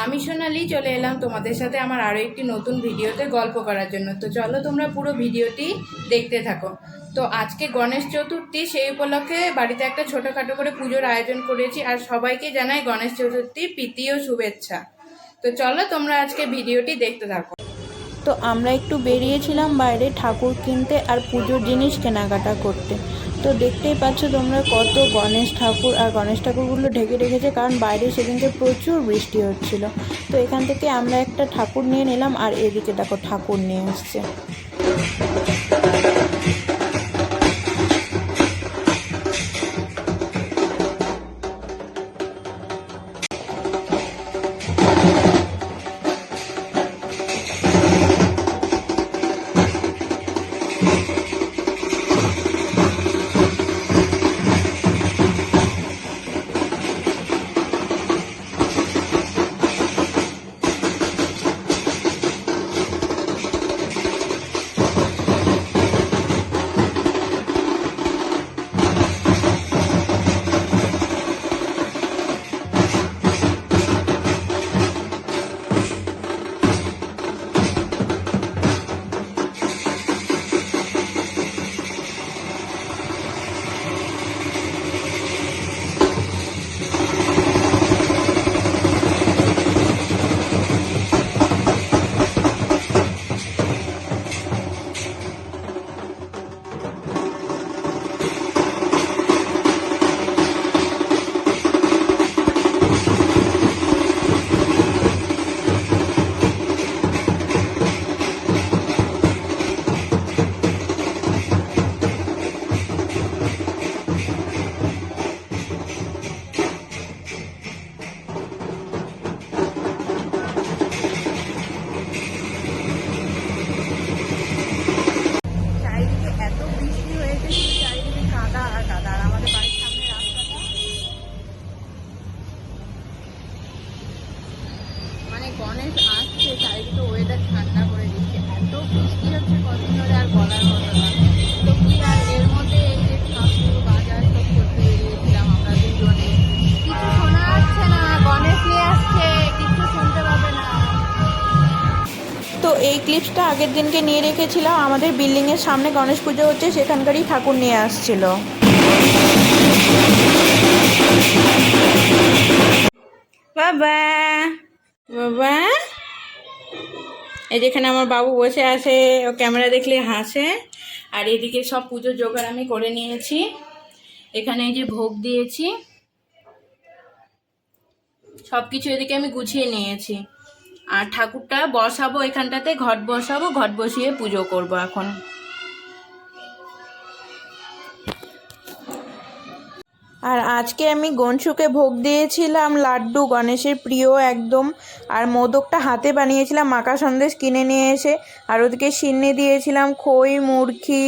আমি সোনালি চলে এলাম তোমাদের সাথে আমার আরও একটি নতুন ভিডিওতে গল্প করার জন্য। তো চলো তোমরা পুরো ভিডিওটি দেখতে থাকো। তো আজকে গণেশ চতুর্থী, সেই উপলক্ষে বাড়িতে একটা ছোটোখাটো করে পুজোর আয়োজন করেছি, আর সবাইকে জানাই গণেশ চতুর্থীর প্রীতি ও শুভেচ্ছা। তো চলো তোমরা আজকে ভিডিওটি দেখতে থাকো। তো আমরা একটু বেরিয়েছিলাম বাইরে ঠাকুর কিনতে আর পুজোর জিনিস কেনাকাটা করতে। তো দেখতেই পাচ্ছ তোমরা কত গণেশ ঠাকুর, আর গণেশ ঠাকুরগুলো ঢেকে রেখেছে, কারণ বাইরে সেদিনকে প্রচুর বৃষ্টি হচ্ছিল। তো এখান থেকে আমরা একটা ঠাকুর নিয়ে নিলাম, আর এদিকে দেখো ঠাকুর নিয়ে এসছে। গণেশ আসছে, চারিদিকে ওয়েদার ঠান্ডা করে দিচ্ছে, এত বৃষ্টি হচ্ছে কদিন ধরে আর বলার মতো না। তো কি আর এর মধ্যে এই যে ঠাকুর বাজার সব করতে বেরিয়েছিলাম আমরা দুজনে, কিছু শোনা যাচ্ছে না, গণেশ নিয়ে আসছে, কিছু শুনতে পাবে না। তো এই ক্লিপসটা আগের দিনকে নিয়ে রেখেছিলাম, আমাদের বিল্ডিংয়ের সামনে গণেশ পুজো হচ্ছে, সেখানকারই ঠাকুর নিয়ে আসছিল। বাবা বাবা, এই যেখানে আমার বাবু বসে আছে, ও ক্যামেরা দেখলে হাসে। আর এদিকে সব পুজোর জোগাড় আমি করে নিয়েছি। এখানে এই যে ভোগ দিয়েছি, সব কিছু এদিকে আমি গুছিয়ে নিয়েছি। আর ঠাকুরটা বসাবো এখানটাতে, ঘট বসাবো, ঘট বসিয়ে পুজো করব এখন। আর আজকে আমি গনসুকে ভোগ দিয়েছিলাম লাড্ডু, গণেশের প্রিয় একদম। আর মোদকটা হাতে বানিয়েছিলাম, মাকা সন্দেশ কিনে নিয়ে এসে। আর ওদিকে সিন্নি দিয়েছিলাম, খই, মুরখি,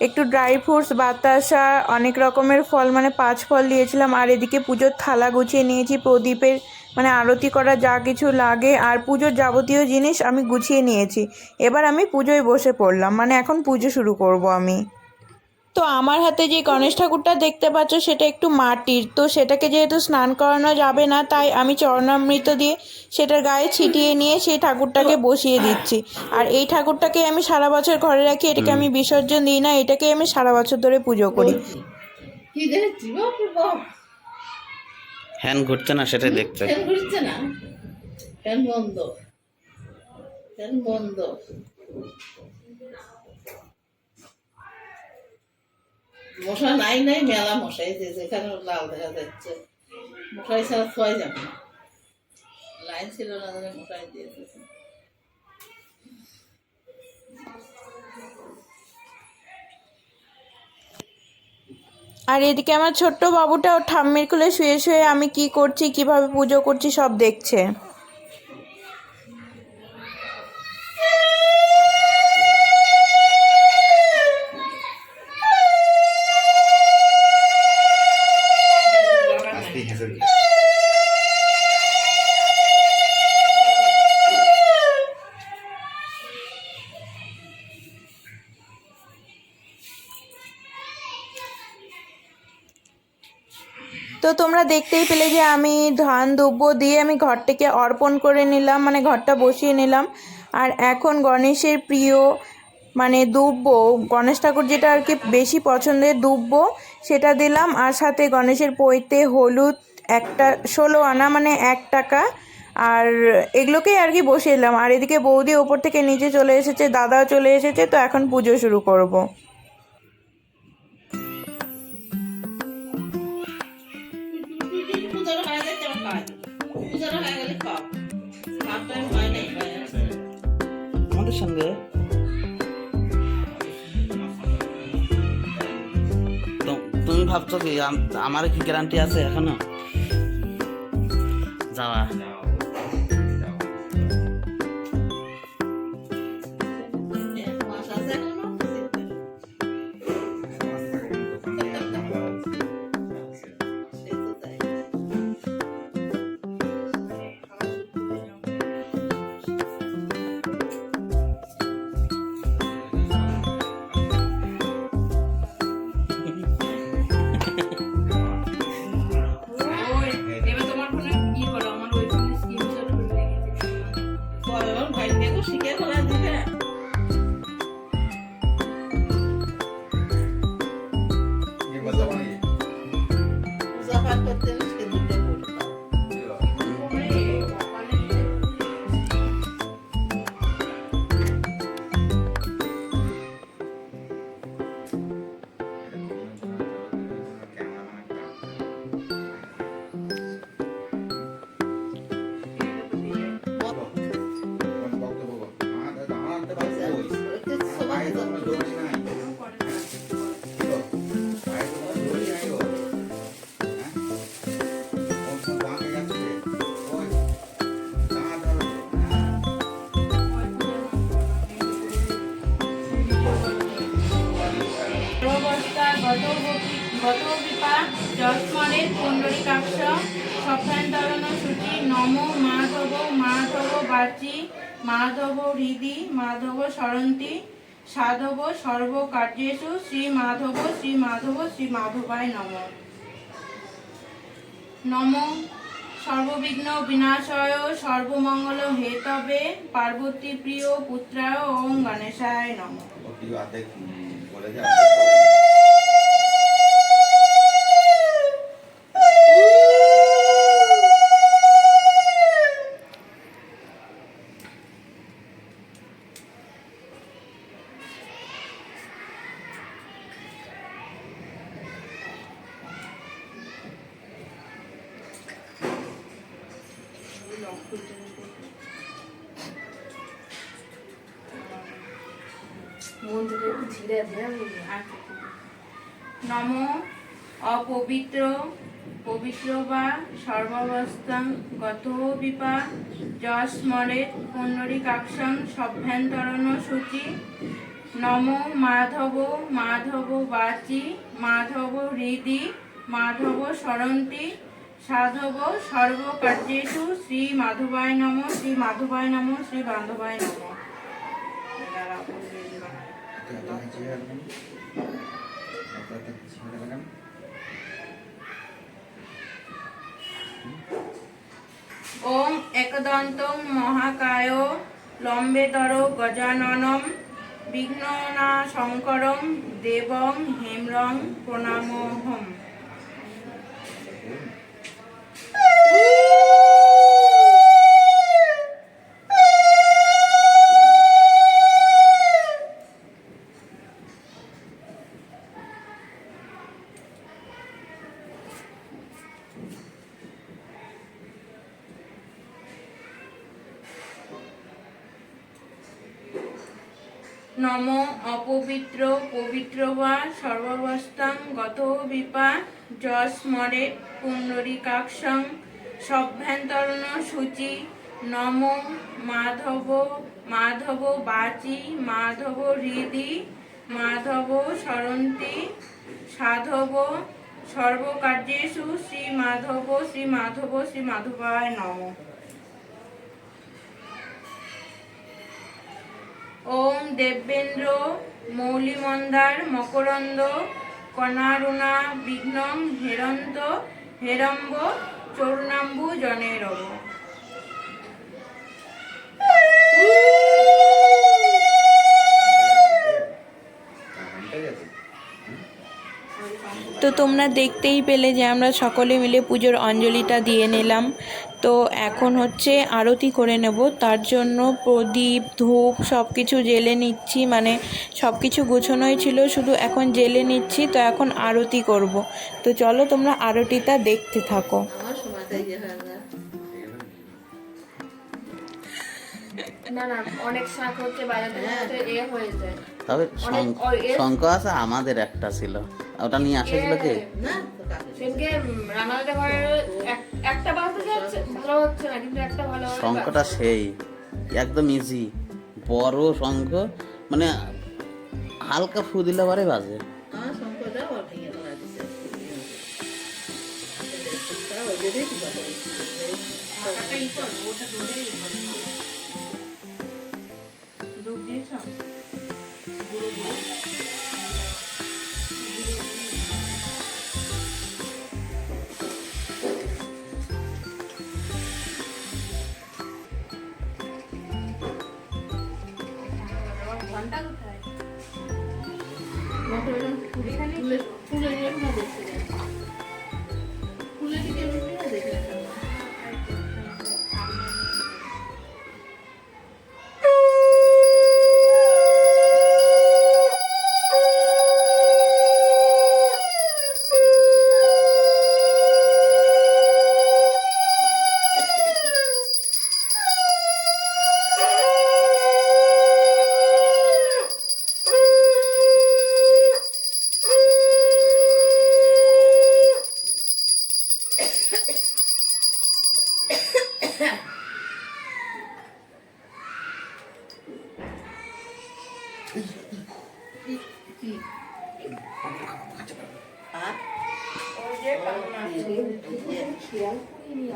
একটু ড্রাই ফ্রুটস, বাতাসা, অনেক রকমের ফল, মানে 5 ফল দিয়েছিলাম। আর এদিকে পুজোর থালা গুছিয়ে নিয়েছি, প্রদীপের মানে আরতি করা যা কিছু লাগে আর পুজোর যাবতীয় জিনিস আমি গুছিয়ে নিয়েছি। এবার আমি পুজোয় বসে পড়লাম, মানে এখন পুজো শুরু করব আমি। তো আমার হাতে যে গণেশ ঠাকুরটা দেখতে পাচ্ছ সেটা একটু মাটির, তো সেটাকে যেহেতু স্নান করানো যাবে না, তাই আমি চরণামৃত দিয়ে সেটার গায়ে ছিটিয়ে নিয়ে সেই ঠাকুরটাকে বসিয়ে দিচ্ছি। আর এই ঠাকুরটাকে আমি সারা বছর ঘরে রাখি, এটাকে আমি বিসর্জন দিই না, এটাকে আমি সারা বছর ধরে পুজো করি। ফ্যান ঘুরছে না, সেটাই দেখতে। ফ্যান ঘুরছে না, ফ্যান বন্ধ, ফ্যান বন্ধ। মশা নাই নাই, মেলা মশাই, যে যেখানে লাল দেখা যাচ্ছে, মশাই ছাড়া থোয়াই যাবে না। লাইন ছিল না, মশাই দিয়েছে। আর এদিকে আমার ছোট্ট বাবুটা ওর ঠাম্মির কোলে শুয়ে শুয়ে আমি কি করছি, কিভাবে পুজো করছি সব দেখছে। তো তোমরা দেখতেই পেলে যে আমি ধান দুব্য দিয়ে আমি ঘরটাকে অর্পণ করে নিলাম, মানে ঘরটা বসিয়ে নিলাম। আর এখন গণেশের প্রিয় মানে দুব্য, গণেশ ঠাকুর যেটা আর কি বেশি পছন্দের দুব্য, সেটা দিলাম। আর সাথে গণেশের পৈতে হলুদ একটা 16 আনা মানে 1 টাকা, আর এগুলোকেই আর কি বসিয়ে দিলাম। আর এদিকে বৌদি ওপর থেকে নিচে চলে এসেছে, দাদাও চলে এসেছে। তো এখন পুজো শুরু করব। পূজাটা হয়ে গেছে, আমার খাওয়া পূজাটা হয়ে গেলে খাও। হাফ টাইম হয় নাই আমাদের সঙ্গে তুমি ভাবছো কি আমার কি গ্যারান্টি আছে এখনো যাওয়া? মাস আছে এখনো। সেই তো তাই। এবার তোমার ফোনে কি করো, আমার ওই ফোনে স্ক্রিনশট করে রেখেছি। কয়বার ভাইকে শিখে ফেলা দিবে। পূজা পাঠ করতে হলে সে দুটো করতাম। গত বিপা যশমণের পুণ্ডরীকাক্ষ সভ্যান্তরণ সূচি নম মাধব মাধব বাচি মাধব হৃদি মাধব সরন্তি সাধব সর্বকার্যেষু শ্রী মাধব শ্রী মাধবায় নম। নম সর্ববিঘ্ন বিনাশয় সর্বমঙ্গল হেতবে পার্বতী প্রিয় পুত্রায় ওম গণেশায় নম। নম অপবিত্র পবিত্র বা সর্বাবস্থাং গত বিপা যস্মরে পুণ্ডরীকাক্ষং সভ্যান্তরণ সূচি নম মাধব মাধব বাচি মাধব হৃদি মাধব সরন্তি সাধব সর্বকার্যেষু শ্রী মাধবায় নম শ্রী মাধবায় নম শ্রী মাধবায় নম। ওম একদন্তং মহাকায় লম্বেতর গজাননম বিঘ্ননাশঙ্করং দেবং হেম্রং প্রণামহম। নম অপবিত্র পবিত্র বা সর্বাবস্থাং গত বিপা যস্মরে পুণ্ডরীকাক্ষং সভ্যান্তরণ সূচি নম মাধব মাধব বাচি মাধব হৃদি মাধব সরন্তি সাধব সর্বকার্যেষু শ্রী মাধবায় নম। ওম দেবেন্দ্র মৌলিমন্দার মকরন্দ কণারুণা বিঘ্নং হেরন্ত হেরম্ব চরুণাম্বু জনে রব। তো তোমরা দেখতেই পেলে যে আমরা সকলে মিলে পুজোর অঞ্জলিটা দিয়ে নিলাম। তো এখন হচ্ছে আরতি করে নেব, তার জন্য প্রদীপ ধূপ সব কিছু জ্বেলে নিচ্ছি, মানে সব কিছু গোছানোই ছিল, শুধু এখন জ্বেলে নিচ্ছি। তো এখন আরতি করব। তো চলো তোমরা আরতিটা দেখতে থাকো। আমার সময়টাই যে হয় না। না না, অনেক শাক হচ্ছে বাজারে হয়ে যায়। তবে শঙ্খ আছে আমাদের একটা ছিল, ওটা নিয়ে আসেছিল কে? না তো কাকে সেদিনকে রান্নাটা ঘরে একটা বাজতে যাচ্ছে, ভালো হচ্ছে না, কিন্তু একটা ভালো হলে শঙ্খটা সেই একদম ইজি, বড় শঙ্খ, মানে হালকা ফু দিলে পরে বাজে। আমার সংখ্যাটা ওর ভেঙে ফেলা দিচ্ছে। তাও ওই জন্যই কি কথা বলছি। টাকাটা ই কর, ওটা ধরেই ডুব দিয়েছ গুঁড়ো গুঁড়ো। ঘন্টা কোথায়? ফুলের এগুলো দেখছি না। ফুলের দিকে এমনি না দেখে না।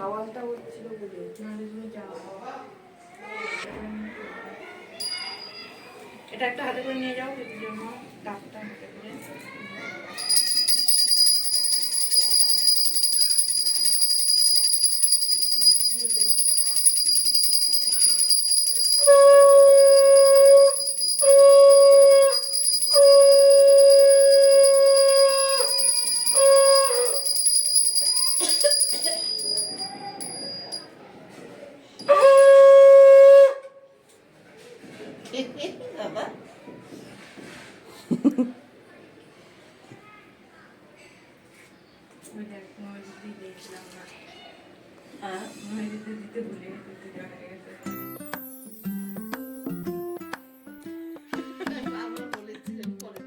আওয়াজটা হচ্ছিল বলে এটা একটা হাতে করে নিয়ে যাও, দিদির জন্য ডাবটা হাতে করে। বাবা দেখলাম না, হ্যাঁ দিতে ভুলে গেছে, জানা গেছে। আমরা বলেছিলাম পরে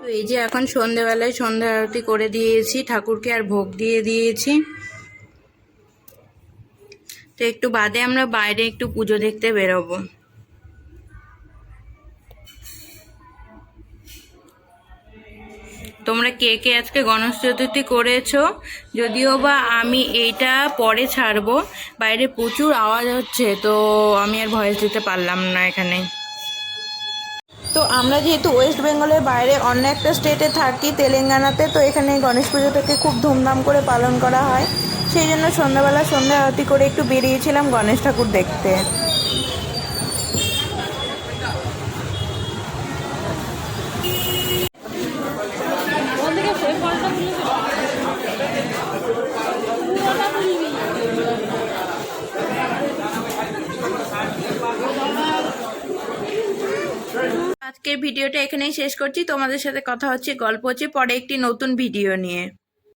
তো এই যে এখন সন্ধেবেলায় সন্ধ্যা আরতি করে দিয়েছি, ঠাকুরকে আর ভোগ দিয়ে দিয়েছি। তো একটু বাদে আমরা বাইরে একটু পুজো দেখতে বেরোবো। তোমরা কে কে আজকে গণেশ চতুর্থী করেছো? যদিও বা আমি এইটা পরে ছাড়বো, বাইরে প্রচুর আওয়াজ হচ্ছে, তো আমি আর ভয়েস দিতে পারলাম না এখানে। তো আমরা যেহেতু ওয়েস্ট বেঙ্গলের বাইরে অন্য একটা স্টেটে থাকি, তেলেঙ্গানাতে, তো এখানে গণেশ পুজোটাকে খুব ধুমধাম করে পালন করা হয়। সেই জন্য সন্ধ্যাবেলা সন্ধ্যা আরতি করে একটু বেরিয়েছিলাম গণেশ ঠাকুর দেখতে। আজকের ভিডিওটা এখানেই শেষ করছি। তোমাদের সাথে কথা হচ্ছে, গল্প হচ্ছে পরে একটি নতুন ভিডিও নিয়ে।